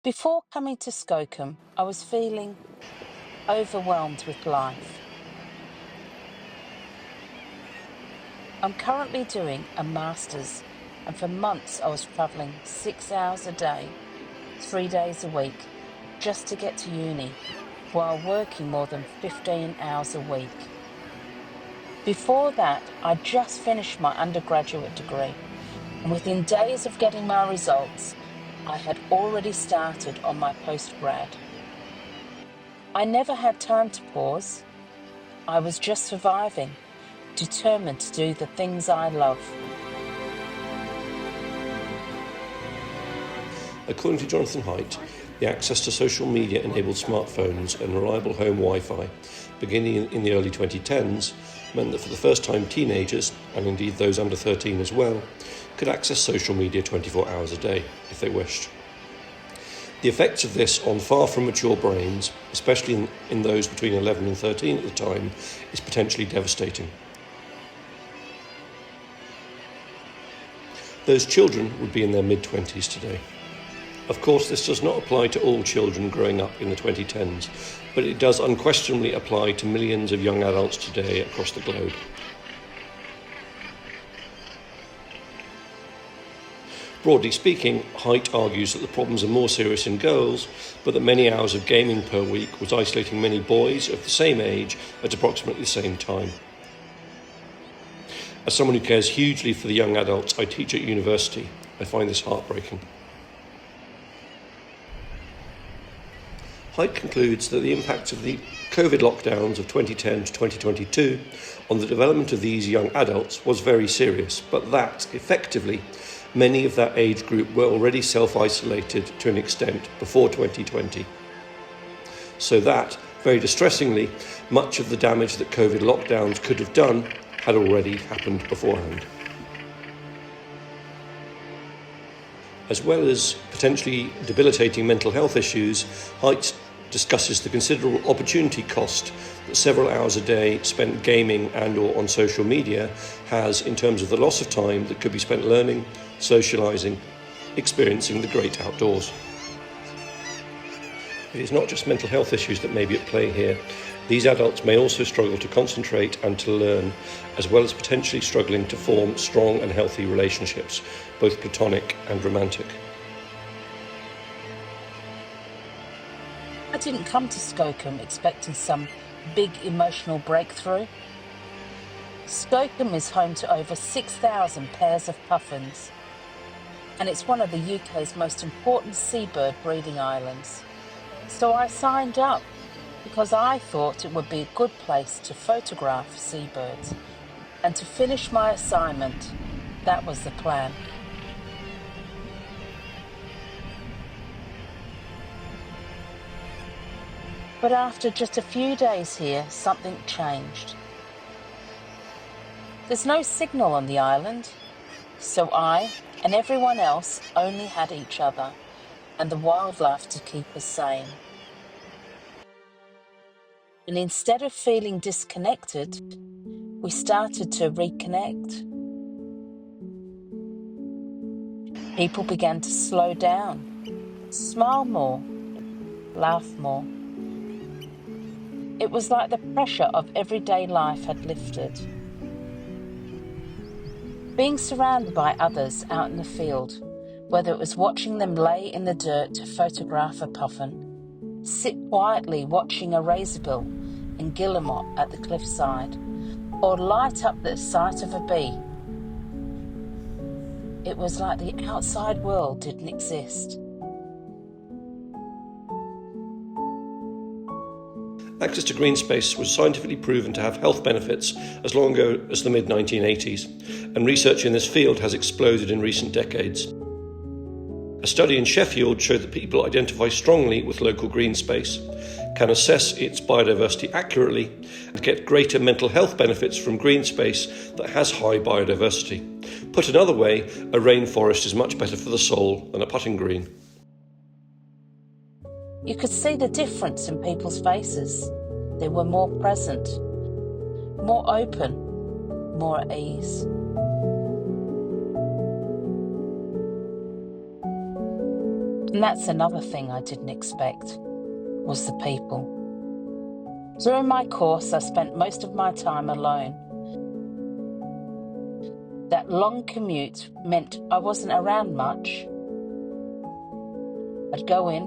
Before coming to Skokholm, I was feeling overwhelmed with life. I'm currently doing a master's, and for months I was travelling 6 hours a day, 3 days a week, just to get to uni, while working more than 15 hours a week. Before that, I'd just finished my undergraduate degree, and within days of getting my results, I had already started on my postgrad. I never had time to pause. I was just surviving, determined to do the things I love. According to Jonathan Haidt, the access to social media-enabled smartphones and reliable home Wi-Fi, beginning in the early 2010s, meant that for the first time teenagers, and indeed those under 13 as well, could access social media 24 hours a day if they wished. The effects of this on far from mature brains, especially in those between 11 and 13 at the time, is potentially devastating. Those children would be in their mid-20s today. Of course, this does not apply to all children growing up in the 2010s, but it does unquestionably apply to millions of young adults today across the globe. Broadly speaking, Haidt argues that the problems are more serious in girls, but that many hours of gaming per week was isolating many boys of the same age at approximately the same time. As someone who cares hugely for the young adults I teach at university, I find this heartbreaking. Haidt concludes that the impact of the COVID lockdowns of 2010 to 2022 on the development of these young adults was very serious, but that, effectively, many of that age group were already self-isolated to an extent before 2020. So that, very distressingly, much of the damage that COVID lockdowns could have done had already happened beforehand. As well as potentially debilitating mental health issues, Haidt discusses the considerable opportunity cost that several hours a day spent gaming and or on social media has in terms of the loss of time that could be spent learning, socialising, experiencing the great outdoors. It is not just mental health issues that may be at play here. These adults may also struggle to concentrate and to learn, as well as potentially struggling to form strong and healthy relationships, both platonic and romantic. I didn't come to Skokholm expecting some big emotional breakthrough. Skokholm is home to over 6,000 pairs of puffins, and it's one of the UK's most important seabird breeding islands. So I signed up because I thought it would be a good place to photograph seabirds, and to finish my assignment, that was the plan. But after just a few days here, something changed. There's no signal on the island, so I and everyone else only had each other and the wildlife to keep us sane. And instead of feeling disconnected, we started to reconnect. People began to slow down, smile more, laugh more. It was like the pressure of everyday life had lifted. Being surrounded by others out in the field, whether it was watching them lay in the dirt to photograph a puffin, sit quietly watching a razorbill and guillemot at the cliffside, or light up the sight of a bee, it was like the outside world didn't exist. Access to green space was scientifically proven to have health benefits as long ago as the mid-1980s, and research in this field has exploded in recent decades. A study in Sheffield showed that people identify strongly with local green space, can assess its biodiversity accurately, and get greater mental health benefits from green space that has high biodiversity. Put another way, a rainforest is much better for the soul than a putting green. You could see the difference in people's faces. They were more present, more open, more at ease. And that's another thing I didn't expect, was the people. During my course, I spent most of my time alone. That long commute meant I wasn't around much. I'd go in,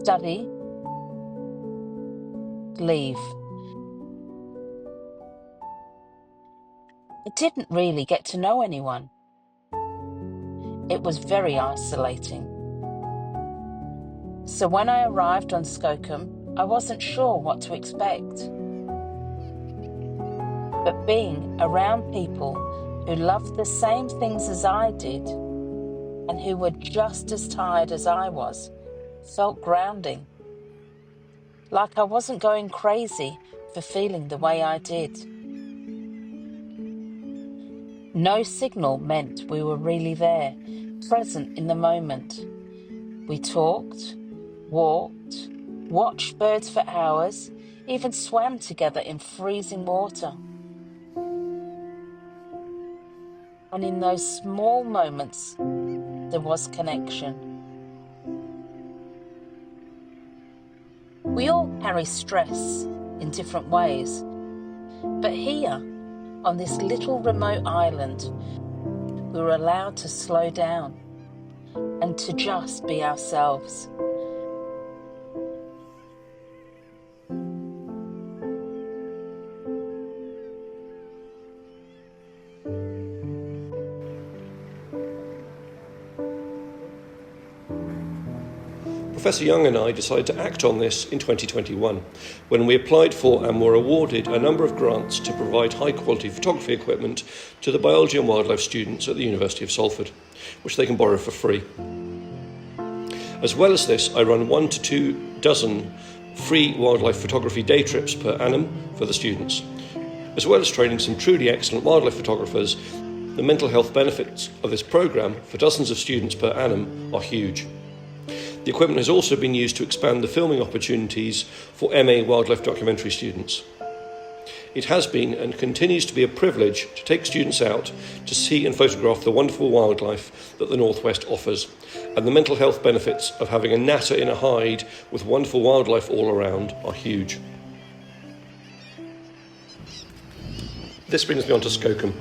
study, leave. I didn't really get to know anyone. It was very isolating. So when I arrived on Skokkum, I wasn't sure what to expect. But being around people who loved the same things as I did and who were just as tired as I was felt grounding. Like I wasn't going crazy for feeling the way I did. No signal meant we were really there, present in the moment. We talked, walked, watched birds for hours, even swam together in freezing water. And in those small moments, there was connection. We all carry stress in different ways, but here, on this little remote island, we were allowed to slow down and to just be ourselves. Professor Young and I decided to act on this in 2021 when we applied for and were awarded a number of grants to provide high-quality photography equipment to the biology and wildlife students at the University of Salford, which they can borrow for free. As well as this, I run 1 to 2 dozen free wildlife photography day trips per annum for the students. As well as training some truly excellent wildlife photographers, the mental health benefits of this programme for dozens of students per annum are huge. The equipment has also been used to expand the filming opportunities for MA wildlife documentary students. It has been and continues to be a privilege to take students out to see and photograph the wonderful wildlife that the Northwest offers, and the mental health benefits of having a natter in a hide with wonderful wildlife all around are huge. This brings me on to Skokkum.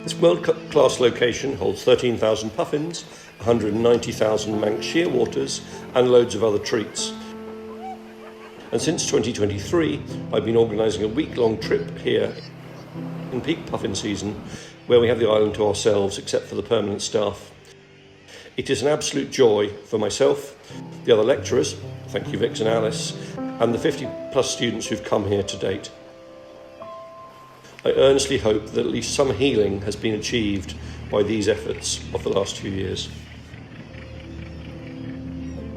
This world-class location holds 13,000 puffins, 190,000 Manx shearwaters and loads of other treats. And since 2023, I've been organising a week-long trip here in peak puffin season, where we have the island to ourselves except for the permanent staff. It is an absolute joy for myself, the other lecturers, thank you Vix and Alice, and the 50 plus students who've come here to date. I earnestly hope that at least some healing has been achieved by these efforts of the last 2 years.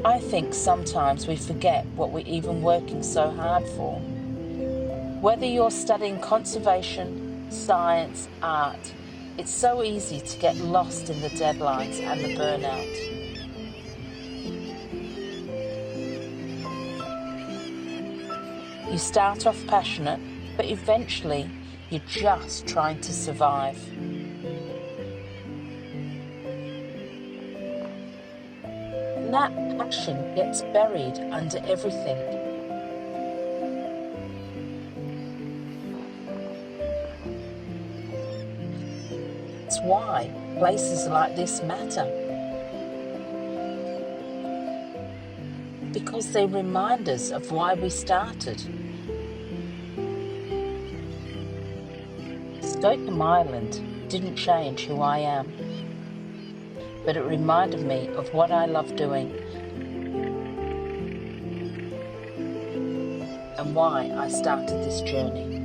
I think sometimes we forget what we're even working so hard for. Whether you're studying conservation, science, art, it's so easy to get lost in the deadlines and the burnout. You start off passionate, but eventually you're just trying to survive. And that passion gets buried under everything. That's why places like this matter. Because they remind us of why we started. Skokkum Island didn't change who I am, but it reminded me of what I love doing and why I started this journey.